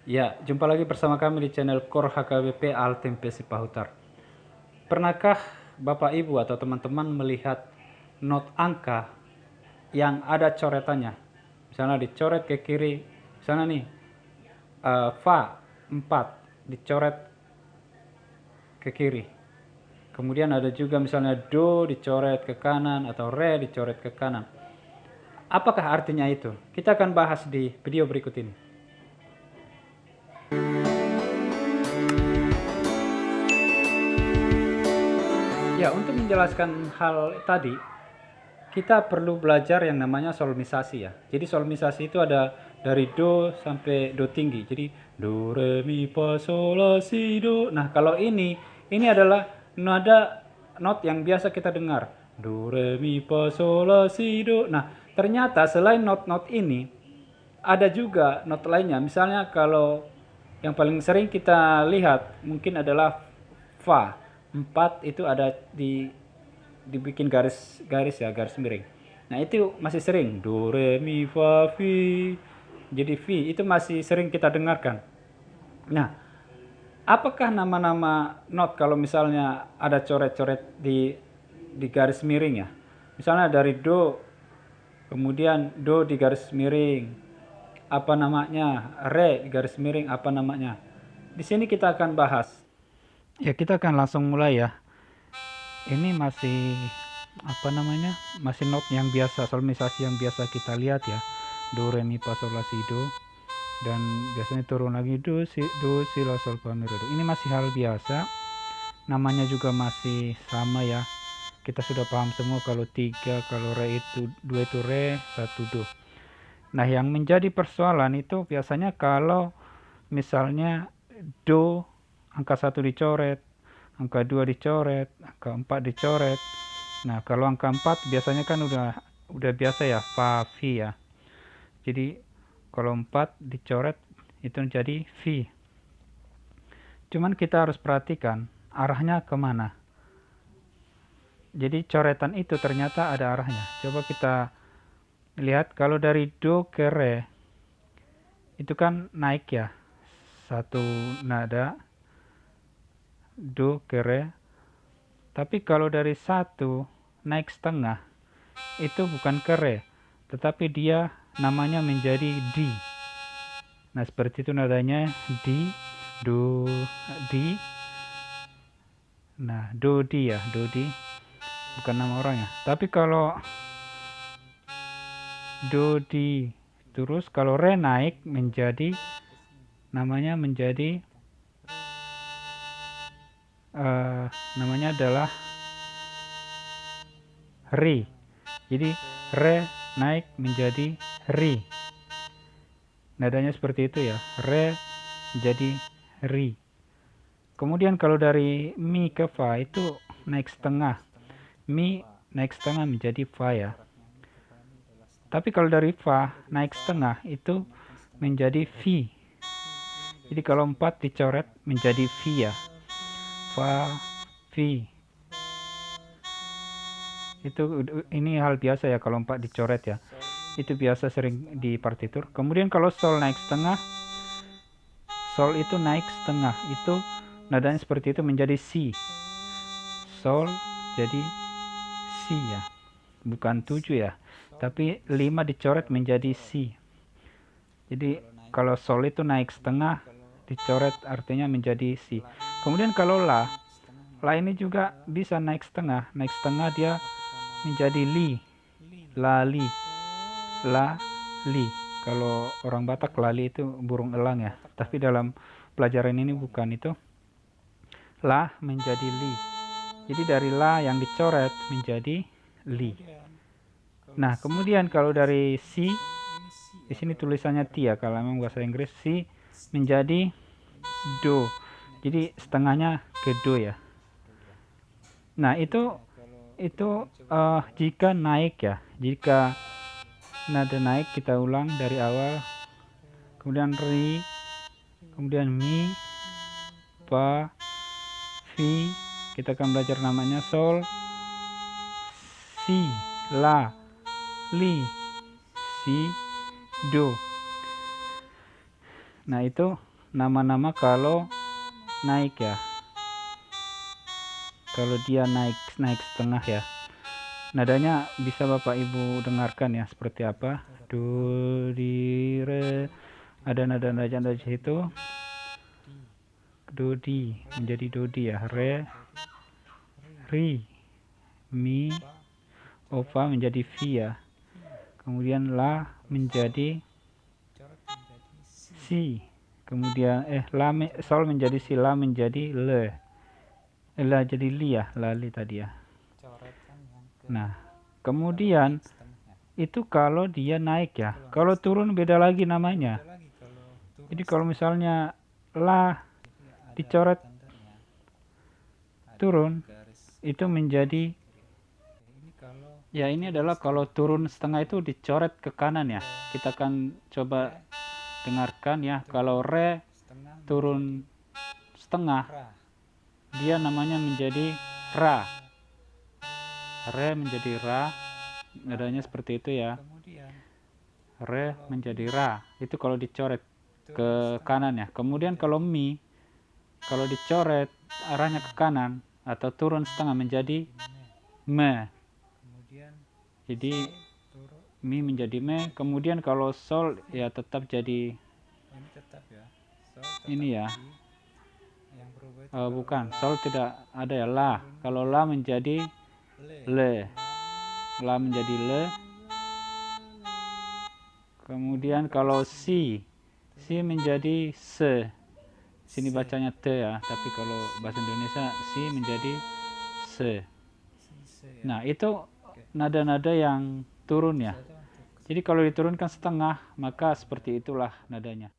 Ya, jumpa lagi bersama kami di channel Core HKBP Altempe Sipahutar. Pernahkah Bapak Ibu atau teman-teman melihat not angka yang ada coretannya? Misalnya dicoret ke kiri, misalnya nih Fa 4 dicoret ke kiri. Kemudian ada juga misalnya Do dicoret ke kanan atau Re dicoret ke kanan. Apakah artinya itu? Kita akan bahas di video berikut ini. Ya, untuk menjelaskan hal tadi, kita perlu belajar yang namanya solmisasi ya. Jadi solmisasi itu ada dari do sampai do tinggi. Jadi do re mi fa sol la si do. Nah, kalau ini adalah nada not yang biasa kita dengar. Do re mi fa sol la si do. Nah, ternyata selain not-not ini ada juga not lainnya. Misalnya kalau yang paling sering kita lihat mungkin adalah fa. 4 itu ada dibikin garis ya, garis miring. Nah, itu masih sering do re mi fa fi. Jadi fi itu masih sering kita dengarkan. Nah, apakah nama-nama not kalau misalnya ada coret-coret di garis miring ya? Misalnya dari do, kemudian do di garis miring, apa namanya? Re di garis miring, apa namanya? Di sini kita akan bahas. Ya, kita akan langsung mulai ya. Ini masih apa namanya? Masih not yang biasa, solmisasi yang biasa kita lihat ya. Do re mi fa sol la si do. Dan biasanya turun lagi do si la sol fa mi re do. Ini masih hal biasa. Namanya juga masih sama ya. Kita sudah paham semua kalau 3, kalau re itu 2 itu re, 1 do. Nah, yang menjadi persoalan itu biasanya kalau misalnya do angka 1 dicoret, angka 2 dicoret, angka 4 dicoret. Nah, kalau angka 4 biasanya kan udah biasa ya, fa fi ya. Jadi kalau 4 dicoret itu menjadi fi. Cuman kita harus perhatikan arahnya kemana. Jadi coretan itu ternyata ada arahnya. Coba kita lihat kalau dari do ke re itu kan naik ya, satu nada do ke re. Tapi kalau dari 1 naik setengah itu bukan ke re, tetapi dia namanya menjadi di. Nah, seperti itu nadanya di, do, di. Nah, do di ya, do di. Bukan nama orang ya. Tapi kalau do di terus, kalau re naik menjadi namanya menjadi namanya adalah ri. Jadi re naik menjadi ri. Nadanya seperti itu ya. Re jadi ri. Kemudian kalau dari mi ke fa itu naik setengah. Mi naik setengah menjadi fa ya. Tapi kalau dari fa naik setengah itu menjadi fi. Jadi kalau 4 dicoret menjadi fi ya. Fa, fi. Ini hal biasa ya kalau 4 dicoret ya. Itu biasa sering di partitur. Kemudian kalau sol naik setengah, sol itu naik setengah. Itu nadanya seperti itu menjadi si. Sol jadi si ya. Bukan 7 ya. Tapi 5 dicoret menjadi si. Jadi kalau sol itu naik setengah dicoret artinya menjadi si. Kemudian kalau la ini juga bisa naik setengah dia menjadi li, la li, la li. Kalau orang Batak lali itu burung elang ya, tapi dalam pelajaran ini bukan itu. La menjadi li. Jadi dari la yang dicoret menjadi li. Nah, kemudian kalau dari si, di sini tulisannya ti ya, kalau memang bahasa Inggris si menjadi do. Jadi setengahnya ke do ya. Nah, itu jika naik ya. Jika nada naik kita ulang dari awal. Kemudian ri, kemudian mi, fa, fi. Kita akan belajar namanya sol, si, la, li, si, do. Nah, itu nama-nama kalau naik ya. Kalau dia naik setengah ya. Nadanya bisa Bapak Ibu dengarkan ya seperti apa. Do, di, re. Ada nada-nada di situ. Do, di menjadi do, di ya. Re, ri, mi, opa menjadi fi ya. Kemudian la menjadi si. Kemudian sol menjadi si, la menjadi le. La jadi li ya, lali tadi ya. Nah, kemudian itu kalau dia naik ya. Kalau turun beda lagi namanya. Jadi kalau misalnya la dicoret turun, itu menjadi ya, ini adalah kalau turun setengah itu dicoret ke kanan ya. Kita akan coba dengarkan ya. Kalau re turun setengah, dia namanya menjadi ra. Re menjadi ra, nadanya seperti itu ya. Re menjadi ra, itu kalau dicoret ke kanan ya. Kemudian kalau mi, kalau dicoret arahnya ke kanan atau turun setengah menjadi me. Jadi mi menjadi me. Kemudian kalau sol ya tetap jadi ini ya. Bukan, sol tidak ada ya, la. Kalau la menjadi le. La menjadi le. Kemudian kalau si menjadi se. Sini bacanya te ya, tapi kalau bahasa Indonesia si menjadi se. Nah, itu nada-nada yang turun ya. Jadi kalau diturunkan setengah, maka seperti itulah nadanya.